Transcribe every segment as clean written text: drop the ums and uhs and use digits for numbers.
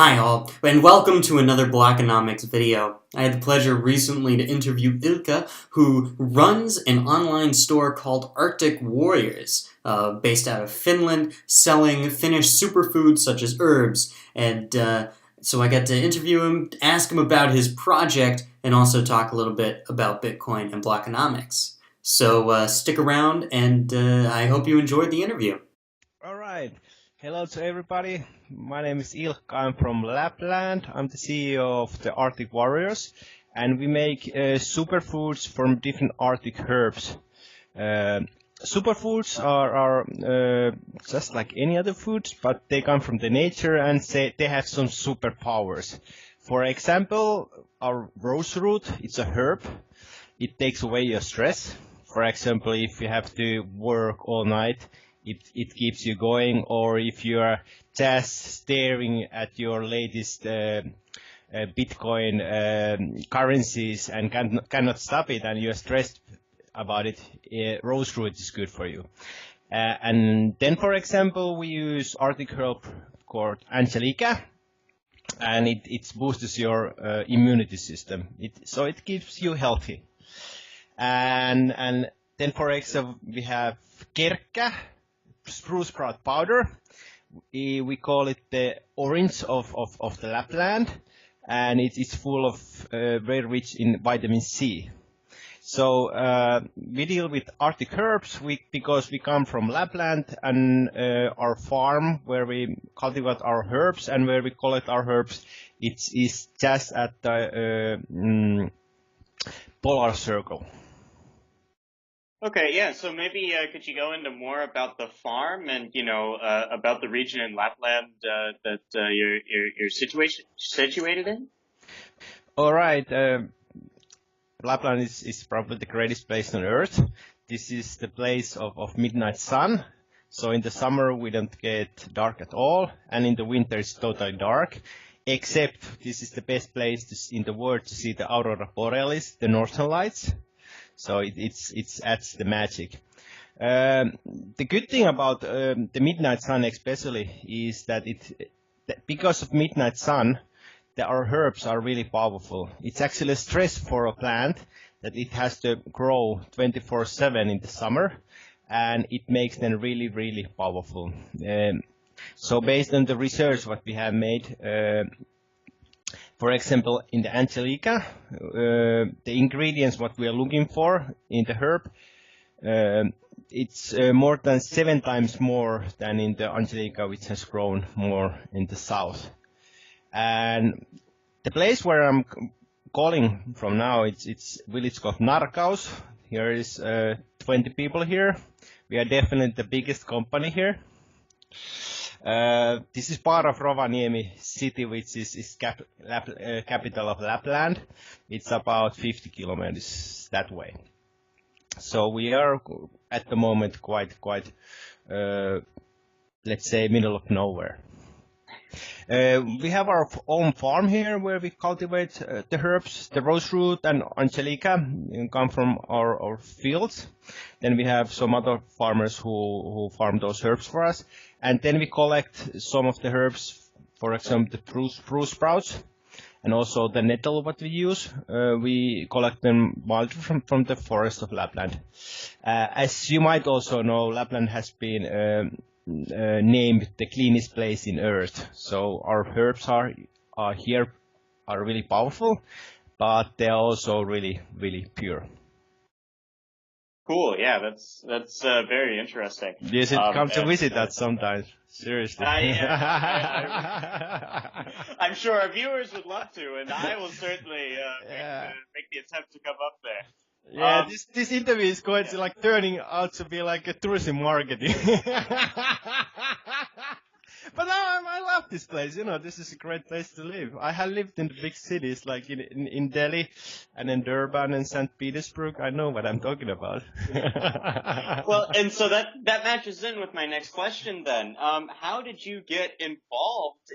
Hi all, and welcome to another Blackonomics video. I had the pleasure recently to interview Ilkka, who runs an online store called Arctic Warriors, based out of Finland, selling Finnish superfoods such as herbs. And so I got to interview him, ask him about his project, and also talk a little bit about Bitcoin and Blackonomics. So stick around, and I hope you enjoyed the interview. All right. Hello to everybody. My name is Ilkka. I'm from Lapland. I'm the CEO of the Arctic Warriors, and we make superfoods from different Arctic herbs. Superfoods are just like any other foods, but they come from the nature and they have some superpowers. For example, our roseroot, it's a herb. It takes away your stress. For example, if you have to work all night, it keeps you going, or if you are just staring at your latest Bitcoin currencies and cannot stop it, and you're stressed about it, roseroot is good for you. And then, for example, we use Arctic herb called Angelica, and it boosts your immunity system. So it keeps you healthy. And then, for example, we have Kerkkä, spruce sprout powder. We call it the orange of the Lapland, and it's full of very rich in vitamin C. So we deal with Arctic herbs because we come from Lapland, and our farm where we cultivate our herbs and where we collect our herbs, is just at the polar circle. Okay, yeah. So maybe could you go into more about the farm and about the region in Lapland that you're situated in? All right. Lapland is probably the greatest place on earth. This is the place of midnight sun. So in the summer we don't get dark at all, and in the winter it's totally dark. Except this is the best place in the world to see the aurora borealis, the northern lights. So it adds the magic. The good thing about the midnight sun especially is that because of midnight sun, our herbs are really powerful. It's actually a stress for a plant that it has to grow 24/7 in the summer, and it makes them really, really powerful. So based on the research what we have made, for example, in the Angelica, the ingredients what we are looking for in the herb, it's more than 7 times more than in the Angelica, which has grown more in the south. And the place where I'm calling from now, it's village called Narkaus. Here is 20 people here. We are definitely the biggest company here. This is part of Rovaniemi city, which is capital of Lapland. It's about 50 kilometers that way. So we are at the moment quite let's say middle of nowhere. We have our own farm here where we cultivate the herbs, the roseroot and Angelica come from our fields. Then we have some other farmers who farm those herbs for us. And then we collect some of the herbs, for example, the spruce sprouts, and also the nettle what we use. We collect them wild from the forest of Lapland. As you might also know, Lapland has been named the cleanest place in Earth. So our herbs are really powerful, but they're also really, really pure. Cool. Yeah, that's very interesting. You should come to visit us sometimes. Seriously. I'm sure our viewers would love to, and I will certainly make the attempt to come up there. Yeah, this interview is going to turning out to be like a tourism marketing. But no, I love this place. This is a great place to live. I have lived in the big cities like in Delhi and in Durban and St. Petersburg. I know what I'm talking about. Well, and so that matches in with my next question then. How did you get involved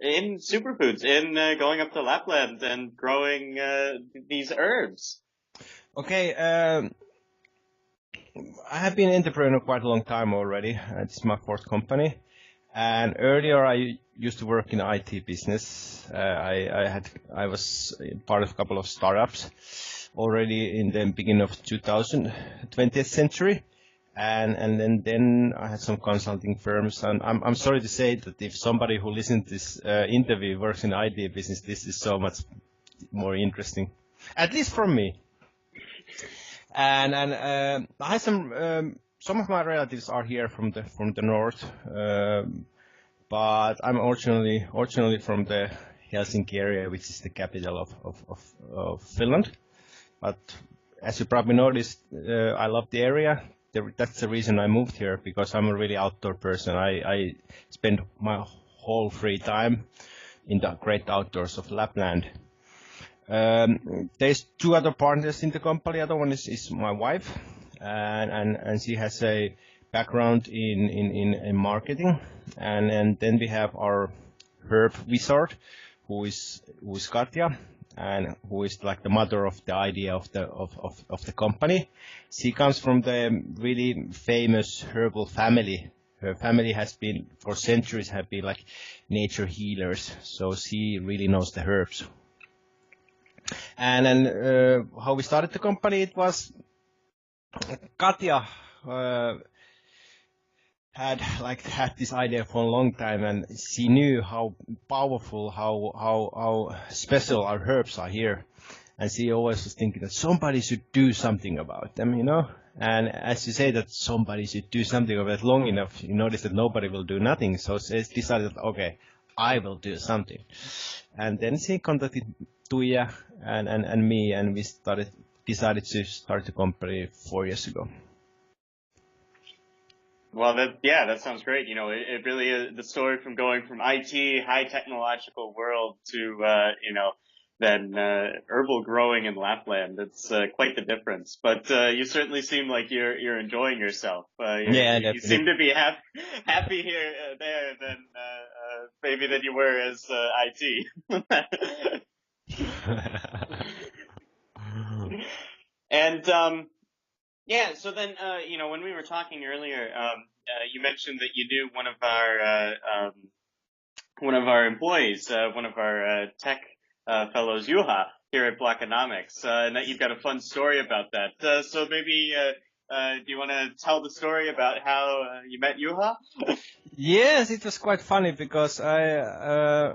in superfoods, in going up to Lapland and growing these herbs? Okay, I have been an entrepreneur quite a long time already. It's my fourth company. And earlier I used to work in IT business. I was part of a couple of startups already in the beginning of 20th century. And then I had some consulting firms, and I'm sorry to say that if somebody who listens to this interview works in IT business, this is so much more interesting, at least for me. And I had some of my relatives are here from the north, but I'm originally from the Helsinki area, which is the capital of Finland. But as you probably noticed, I love the area. That's the reason I moved here, because I'm a really outdoor person. I spend my whole free time in the great outdoors of Lapland. There's two other partners in the company. The other one is my wife, and she has a background in marketing. And then we have our herb wizard, who is Katja, and who is like the mother of the idea of the company. She comes from the really famous herbal family. Her family has been for centuries like nature healers, so she really knows the herbs. And then how we started the company, it was Katja had this idea for a long time, and she knew how powerful, how special our herbs are here, and she always was thinking that somebody should do something about them, you know. And as you say that somebody should do something about it long enough, you notice that nobody will do nothing. So she decided, okay, I will do something. And then she contacted Tuija and me, and we decided to start the company 4 years ago. Well, that sounds great. You know, it really is the story from going from IT, high technological world to, then herbal growing in Lapland. It's quite the difference. But you certainly seem like you're enjoying yourself. You seem to be happy here, there, than maybe than you were as IT. And yeah, so then when we were talking earlier, you mentioned that you knew one of our employees, one of our tech fellows, Juha, here at Blackonomics, and that you've got a fun story about that. So maybe do you want to tell the story about how you met Juha? Yes, it was quite funny because I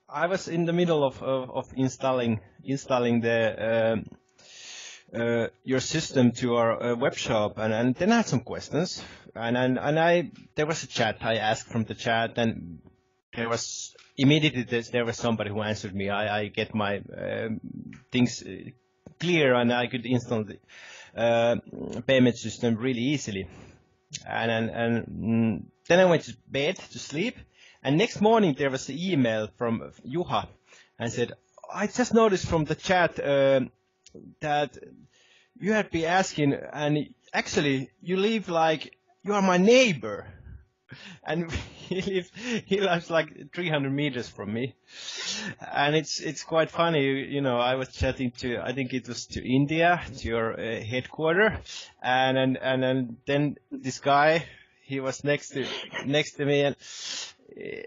was in the middle of installing the your system to our web shop, and then I had some questions, and there was a chat. I asked from the chat, and there was somebody who answered me. I get my things clear, and I could install the payment system really easily. And then I went to bed to sleep, and next morning there was an email from Juha, and said, I just noticed from the chat that you had been asking, and actually you live you are my neighbor, and he lives like 300 meters from me, and it's quite funny, you know. I was chatting to, I think it was to India, to your headquarters, and then this guy, he was next to me,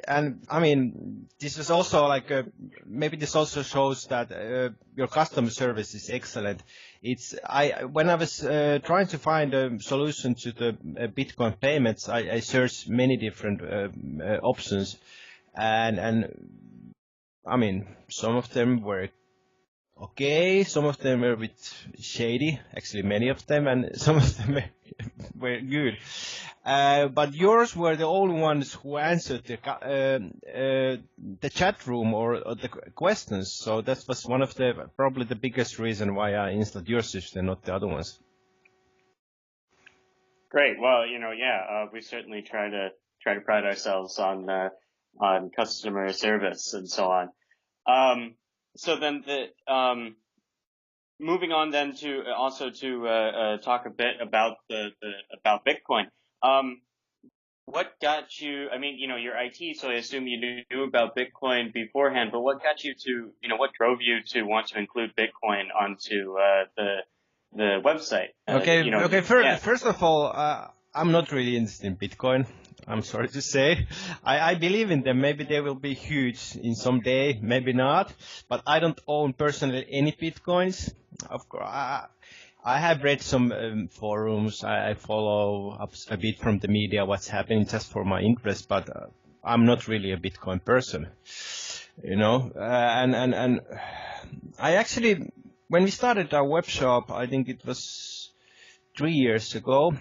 and I mean, this is also maybe this also shows that your customer service is excellent. When I was trying to find a solution to the Bitcoin payments, I searched many different options, and I mean, some of them were okay, some of them were a bit shady, actually many of them, and some of them were good. But yours were the only ones who answered the chat room or the questions. So that was one of probably the biggest reason why I installed your system, not the other ones. Great. Well, we certainly try to pride ourselves on customer service and so on. So then moving on then to also to talk a bit about about Bitcoin. What got you, I mean, you're IT, so I assume you knew about Bitcoin beforehand, but what got you to, what drove you to want to include Bitcoin onto the website? Okay. First of all, I'm not really interested in Bitcoin. I'm sorry to say. I believe in them. Maybe they will be huge in some day, maybe not. But I don't own personally any Bitcoins. Of course, I have read some forums. I follow up a bit from the media what's happening just for my interest, but I'm not really a Bitcoin person, and I actually, when we started our web shop, I think it was 3 years ago,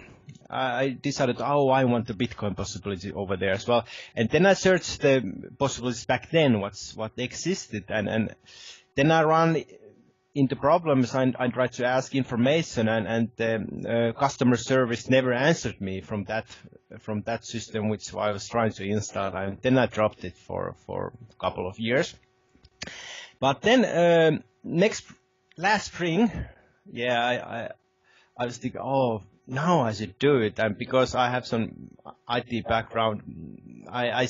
I decided, I want the Bitcoin possibility over there as well. And then I searched the possibilities back then, what existed, and then I ran into problems. I tried to ask information, and the customer service never answered me from that system which I was trying to install, and then I dropped it for a couple of years. But then last spring, I was thinking, now I should do it, and because I have some IT background, I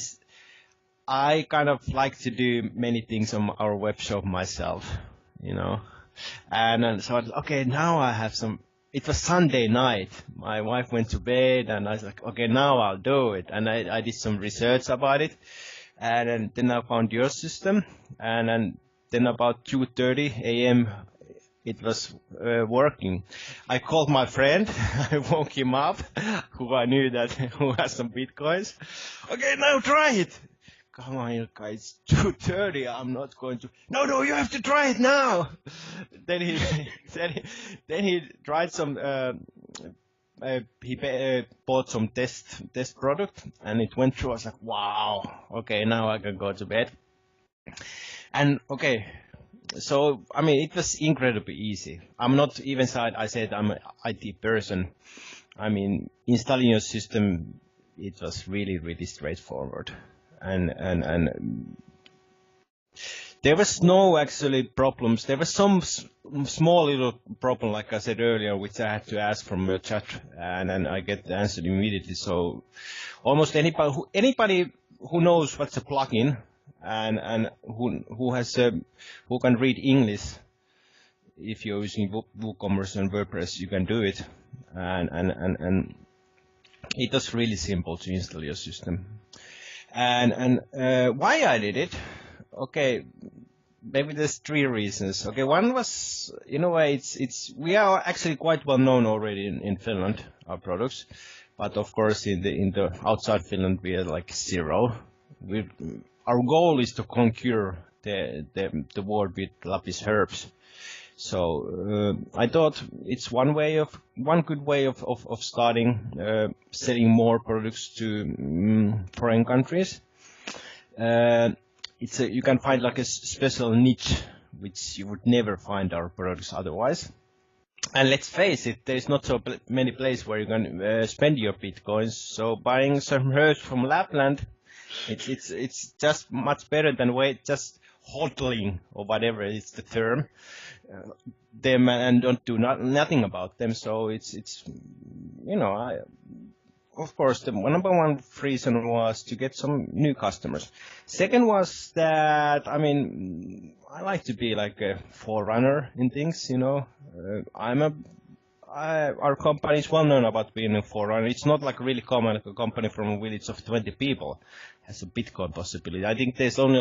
kind of like to do many things on our web shop myself, and so I was, okay, now I have some. It was Sunday night. My wife went to bed, and I was like, okay, now I'll do it, and I did some research about it, and then I found your system, and then about 2:30 a.m. it was working. I called my friend. I woke him up, who I knew who has some Bitcoins. Okay, now try it. Come on, Ilkka, it's 2:30. I'm not going to. No, you have to try it now. Then he tried some. He bought some test product, and it went through. I was like, wow. Okay, now I can go to bed. And okay. So, I mean, it was incredibly easy. I'm not even I said I'm an IT person. I mean, installing your system, it was really, really straightforward. And there was no actually problems. There was some small little problem, like I said earlier, which I had to ask from the chat, and I get the answer immediately. So almost anybody who knows what's a plugin, and who can read English, if you're using WooCommerce and WordPress, you can do it, and it was really simple to install your system. And why I did it? Okay, maybe there's 3 reasons. Okay, one was, we are actually quite well known already in Finland, our products, but of course in the outside Finland we are like zero. Our goal is to conquer the world with lapis herbs. So I thought it's one good way of starting selling more products to foreign countries. You can find like a special niche which you would never find our products otherwise. And let's face it, there's not so many places where you can spend your Bitcoins. So buying some herbs from Lapland, it's just much better than just hodling or whatever is the term them and don't do nothing about them. So it's of course the number one reason was to get some new customers. Second was that I like to be like a forerunner in things. Our company is well known about being a forerunner. It's not like really common, like a company from a village of 20 people has a Bitcoin possibility. I think there's only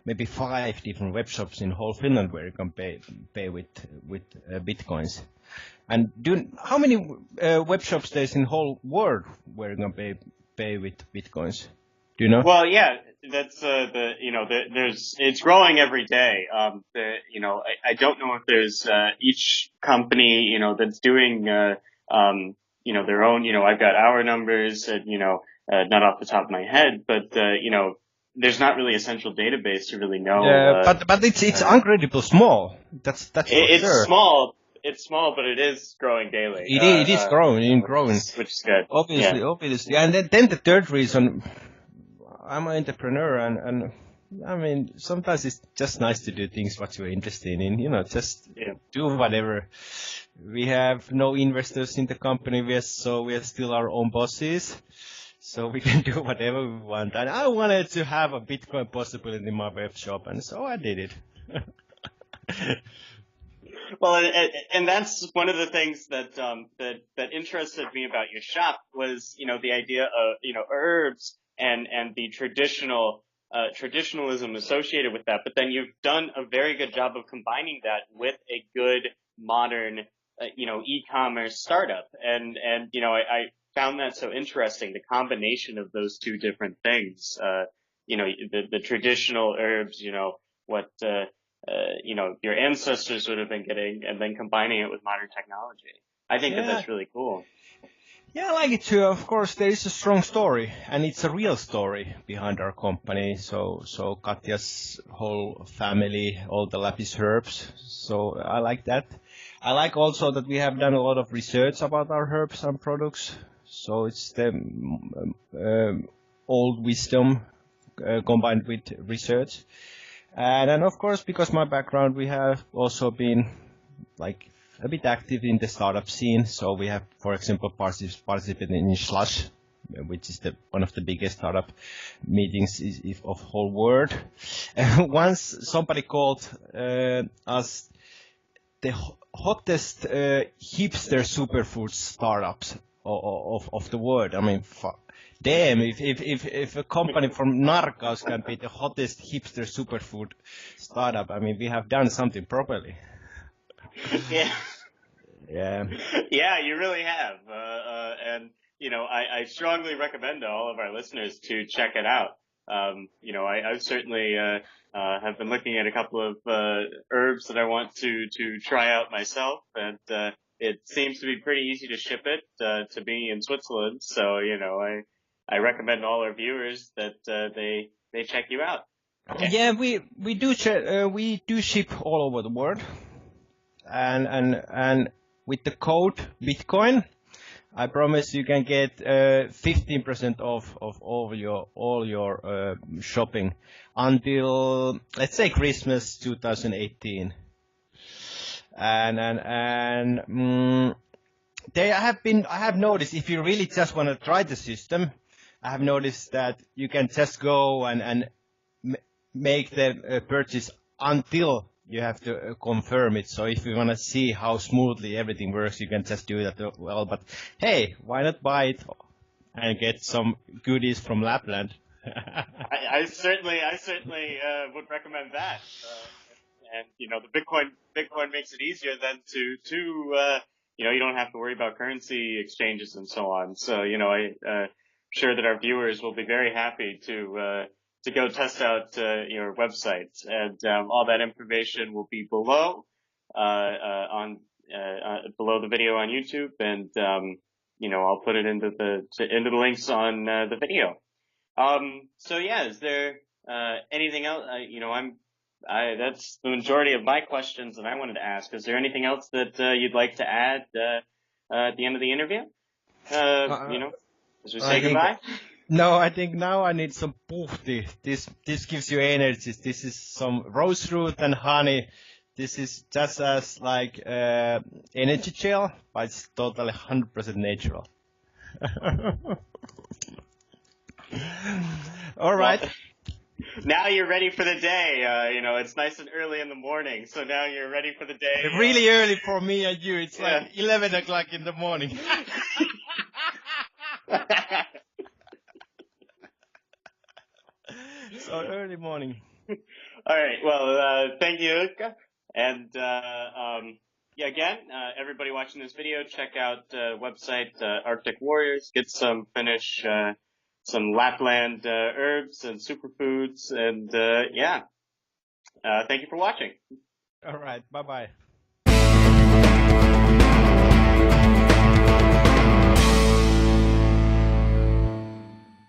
maybe 5 different web shops in whole Finland where you can pay with Bitcoins. And how many web shops there's in whole world where you can pay with Bitcoins? Do you know? Well, yeah, that's it's growing every day. I don't know if there's each company that's doing their own. I've got our numbers, not off the top of my head, but there's not really a central database to really know. Yeah, but it's incredibly small. That's for it's sure. Small. It's small, but it is growing daily. It is growing, which is good. Obviously. And then the third reason, I'm an entrepreneur, and sometimes it's just nice to do things what you're interested in. Do whatever. We have no investors in the company, we are still our own bosses. So we can do whatever we want. And I wanted to have a Bitcoin possibility in my web shop, and so I did it. Well, and that's one of the things that that interested me about your shop was, the idea of, herbs and the traditionalism associated with that. But then you've done a very good job of combining that with a good modern, e-commerce startup. And I found that so interesting, the combination of those two different things. The traditional herbs, what, your ancestors would have been getting, and then combining it with modern technology. I think that that's really cool. Yeah, I like it too. Of course, there is a strong story, and it's a real story behind our company. So Katja's whole family, all the Lapis herbs. So I like that. I like also that we have done a lot of research about our herbs and products. So it's the old wisdom combined with research. And then, of course, because my background, we have also been like a bit active in the startup scene. So we have, for example, participated in Slush, which is one of the biggest startup meetings of whole world. And once somebody called us the hottest hipster superfood startups of the world. I mean, damn, if a company from Narcos can be the hottest hipster superfood startup, I mean, we have done something properly. Yeah. Yeah. Yeah, you really have. And, I strongly recommend to all of our listeners to check it out. I certainly have been looking at a couple of herbs that I want to try out myself, and it seems to be pretty easy to ship it to me in Switzerland. So, I recommend all our viewers that they check you out. Okay. Yeah, we do ship all over the world, and with the code Bitcoin, I promise you can get 15% off of all your shopping until, let's say, Christmas 2018. And I have noticed, if you really just want to try the system, I have noticed that you can just go and make the purchase until you have to confirm it. So if you want to see how smoothly everything works, you can just do that. Well, but hey, why not buy it and get some goodies from Lapland? I certainly would recommend that. And the Bitcoin makes it easier then to you don't have to worry about currency exchanges and so on. So I'm sure that our viewers will be very happy to go test out your website, and all that information will be below below the video on YouTube, and I'll put it into the links on the video. So yeah, is there anything else? That's the majority of my questions that I wanted to ask. Is there anything else that you'd like to add at the end of the interview? As we say goodbye. No, I think now I need some puhti. This gives you energy. This is some rose root and honey. This is just as like energy gel, but it's totally 100% natural. All right. Well, now you're ready for the day. It's nice and early in the morning, so now you're ready for the day. Really early for me and you. It's like 11 o'clock in the morning. So early morning. All right. Well, thank you, Ilkka. And again, everybody watching this video, check out website Arctic Warriors. Get some Finnish, some Lapland herbs and superfoods. And thank you for watching. All right. Bye bye.